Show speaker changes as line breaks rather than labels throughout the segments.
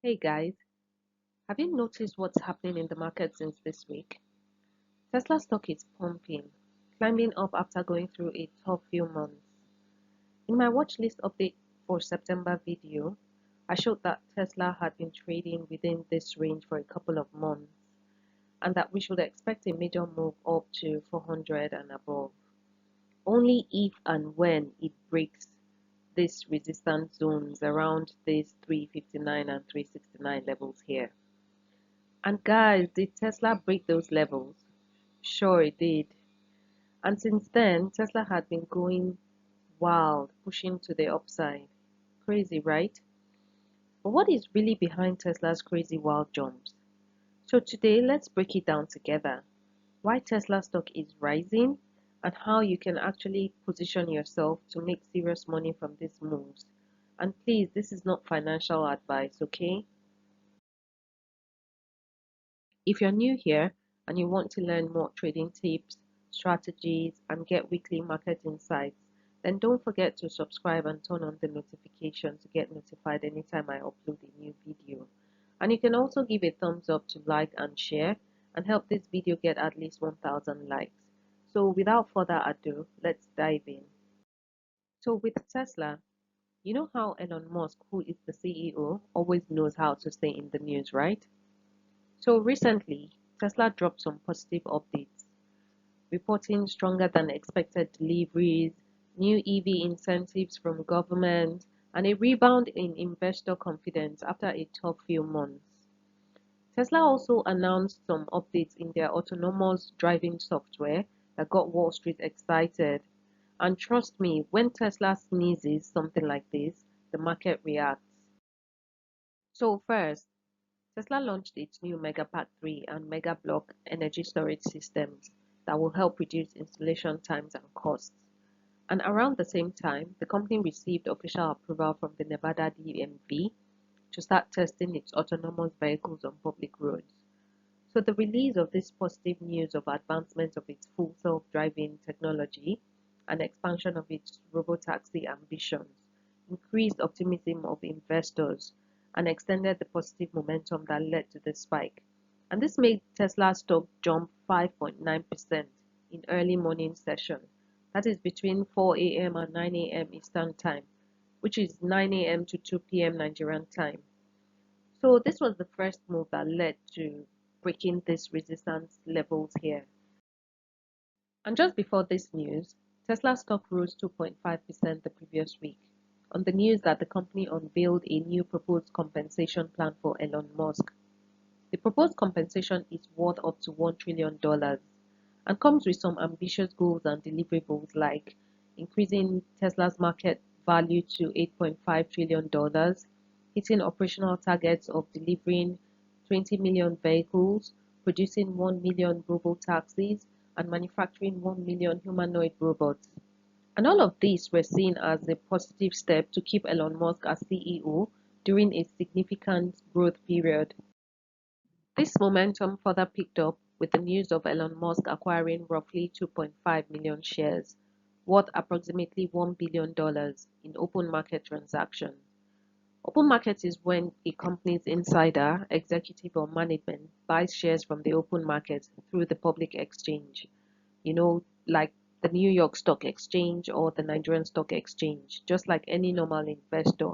Hey guys, have you noticed what's happening in the market since this week? Tesla stock is pumping, climbing up after going through a tough few months. In my watch list update for September video, I showed that Tesla had been trading within this range for a couple of months and that we should expect a major move up to 400 and above, only if and when it breaks these resistance zones around these 359 and 369 levels here. And guys, did Tesla break those levels? Sure, it did. And since then, Tesla had been going wild, pushing to the upside. Crazy, right? But what is really behind Tesla's crazy wild jumps? So today, let's break it down together. Why Tesla stock is rising and how you can actually position yourself to make serious money from these moves. And please, this is not financial advice, okay? If you're new here and you want to learn more trading tips, strategies, and get weekly market insights, then don't forget to subscribe and turn on the notification to get notified anytime I upload a new video. And you can also give a thumbs up to like and share and help this video get at least 1000 likes. So without further ado, let's dive in. So with Tesla, you know how Elon Musk, who is the CEO, always knows how to stay in the news, right? So recently, Tesla dropped some positive updates, reporting stronger than expected deliveries, new EV incentives from government, and a rebound in investor confidence after a tough few months. Tesla also announced some updates in their autonomous driving software that got Wall Street excited. And trust me, when Tesla sneezes something like this, the market reacts. So first, Tesla launched its new Mega Pack 3 and Mega Block energy storage systems that will help reduce installation times and costs. And around the same time, the company received official approval from the Nevada DMV to start testing its autonomous vehicles on public roads. So the release of this positive news of advancement of its full self-driving technology and expansion of its robotaxi ambitions increased optimism of investors and extended the positive momentum that led to the spike. And this made Tesla stock jump 5.9% in early morning session. That is between 4 a.m. and 9 a.m. Eastern Time, which is 9 a.m. to 2 p.m. Nigerian time. So this was the first move that led to breaking these resistance levels here. And just before this news, Tesla stock rose 2.5% the previous week on the news that the company unveiled a new proposed compensation plan for Elon Musk. The proposed compensation is worth up to $1 trillion and comes with some ambitious goals and deliverables like increasing Tesla's market value to $8.5 trillion, hitting operational targets of delivering 20 million vehicles, producing 1 million robo-taxis, and manufacturing 1 million humanoid robots. And all of these were seen as a positive step to keep Elon Musk as CEO during a significant growth period. This momentum further picked up with the news of Elon Musk acquiring roughly 2.5 million shares, worth approximately $1 billion in open market transactions. Open market is when a company's insider, executive, or management buys shares from the open market through the public exchange, like the New York Stock Exchange or the Nigerian Stock Exchange, just like any normal investor.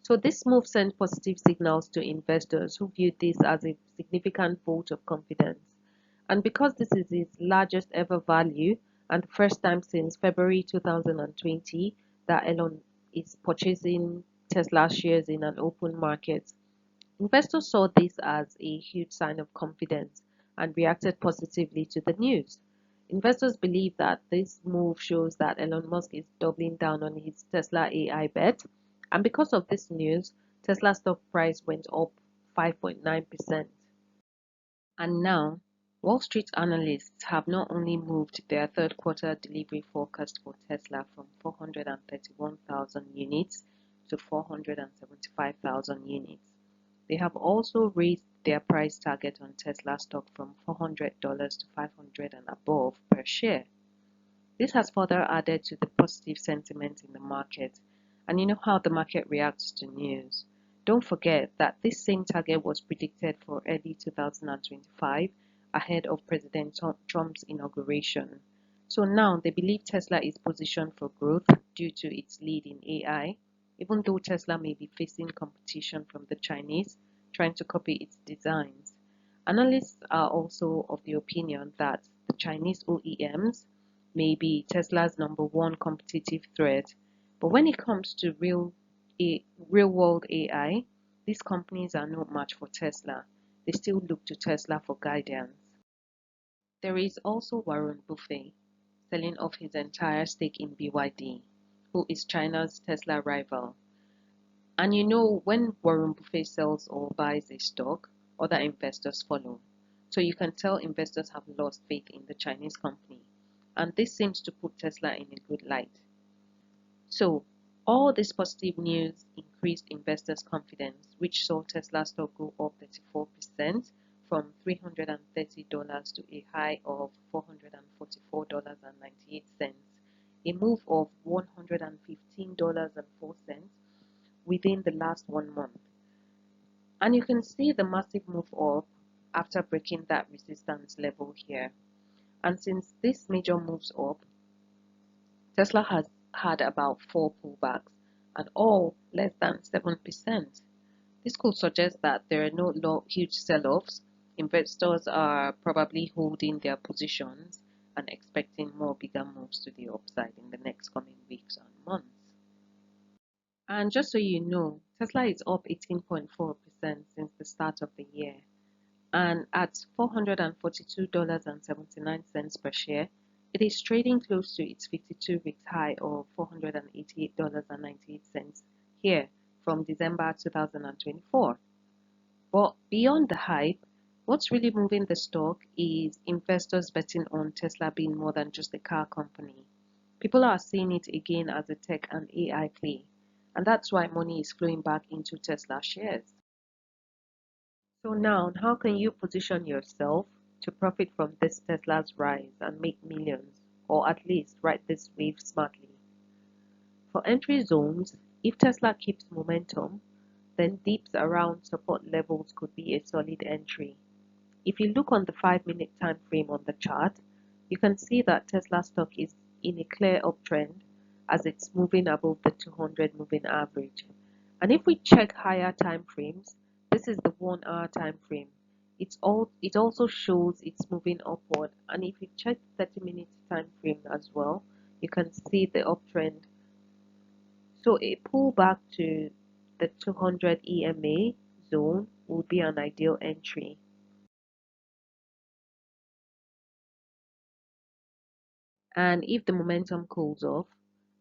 So this move sent positive signals to investors who viewed this as a significant vote of confidence. And because this is its largest ever value and the first time since February 2020 that Elon is purchasing Tesla shares in an open market, investors saw this as a huge sign of confidence and reacted positively to the news. Investors believe that this move shows that Elon Musk is doubling down on his Tesla AI bet, and because of this news, Tesla stock price went up 5.9%. And now, Wall Street analysts have not only moved their third quarter delivery forecast for Tesla from 431,000 units to 475,000 units. They have also raised their price target on Tesla stock from $400 to 500 and above per share. This has further added to the positive sentiment in the market. And you know how the market reacts to news. Don't forget that this same target was predicted for early 2025 ahead of President Trump's inauguration. So now they believe Tesla is positioned for growth due to its lead in AI, even though Tesla may be facing competition from the Chinese trying to copy its designs. Analysts are also of the opinion that the Chinese OEMs may be Tesla's number one competitive threat, but when it comes to real world AI, these companies are no match for Tesla. They still look to Tesla for guidance. There is also Warren Buffett selling off his entire stake in BYD, who is China's Tesla rival. And you know, when Warren Buffett sells or buys a stock, other investors follow. So you can tell investors have lost faith in the Chinese company. And this seems to put Tesla in a good light. So all this positive news increased investors' confidence, which saw Tesla stock go up 34% from $330 to a high of $444.98, a move of $115.04 within the last 1 month. And you can see the massive move up after breaking that resistance level here. And since this major moves up, Tesla has had about 4 pullbacks and all less than 7%. This could suggest that there are no huge sell-offs. Investors are probably holding their positions and expecting more bigger moves to the upside in the next coming weeks and months. And just so you know, Tesla is up 18.4% since the start of the year. And at $442.79 per share, it is trading close to its 52-week high of $488.98 here from December 2024. But beyond the hype, what's really moving the stock is investors betting on Tesla being more than just a car company. People are seeing it again as a tech and AI play, and that's why money is flowing back into Tesla shares. So now, how can you position yourself to profit from this Tesla's rise and make millions, or at least ride this wave smartly? For entry zones, if Tesla keeps momentum, then dips around support levels could be a solid entry. If you look on the 5-minute time frame on the chart, you can see that Tesla stock is in a clear uptrend as it's moving above the 200 moving average. And if we check higher time frames, this is the 1 hour time frame. It also shows it's moving upward. And if you check 30-minute time frame as well, you can see the uptrend. So a pullback to the 200 EMA zone would be an ideal entry. And if the momentum cools off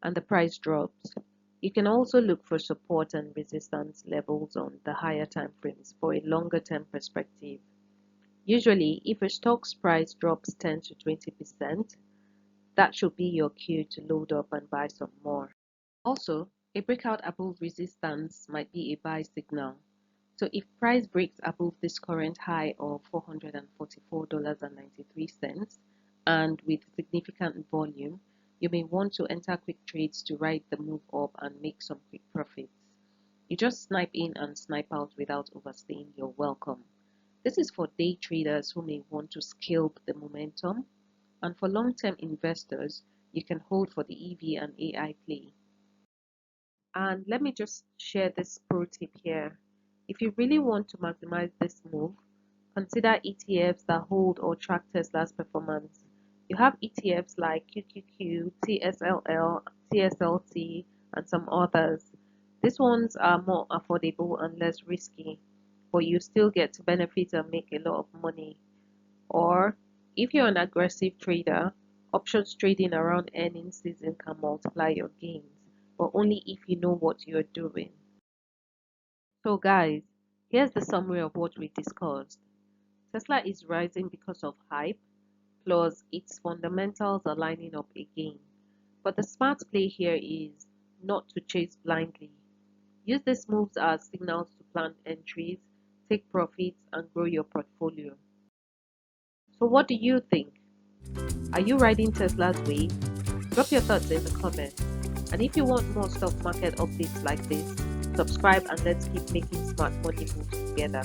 and the price drops, you can also look for support and resistance levels on the higher time frames for a longer term perspective. Usually, if a stock's price drops 10 to 20%, that should be your cue to load up and buy some more. Also, a breakout above resistance might be a buy signal. So if price breaks above this current high of $444.93 and with significant volume, you may want to enter quick trades to ride the move up and make some quick profits. You just snipe in and snipe out without overstaying your welcome. This is for day traders who may want to scale the momentum, and for long-term investors, you can hold for the EV and AI play. And let me just share this pro tip here. If you really want to maximize this move, consider ETFs that hold or track Tesla's performance. You have ETFs like QQQ, TSLL, TSLT, and some others. These ones are more affordable and less risky, but you still get to benefit and make a lot of money. Or, if you're an aggressive trader, options trading around earnings season can multiply your gains, but only if you know what you're doing. So guys, here's the summary of what we discussed. Tesla is rising because of hype, plus its fundamentals are lining up again. But the smart play here is not to chase blindly. Use these moves as signals to plan entries, take profits, and grow your portfolio. So what do you think? Are you riding Tesla's wave? Drop your thoughts in the comments. And if you want more stock market updates like this, Subscribe and let's keep making smart money moves together.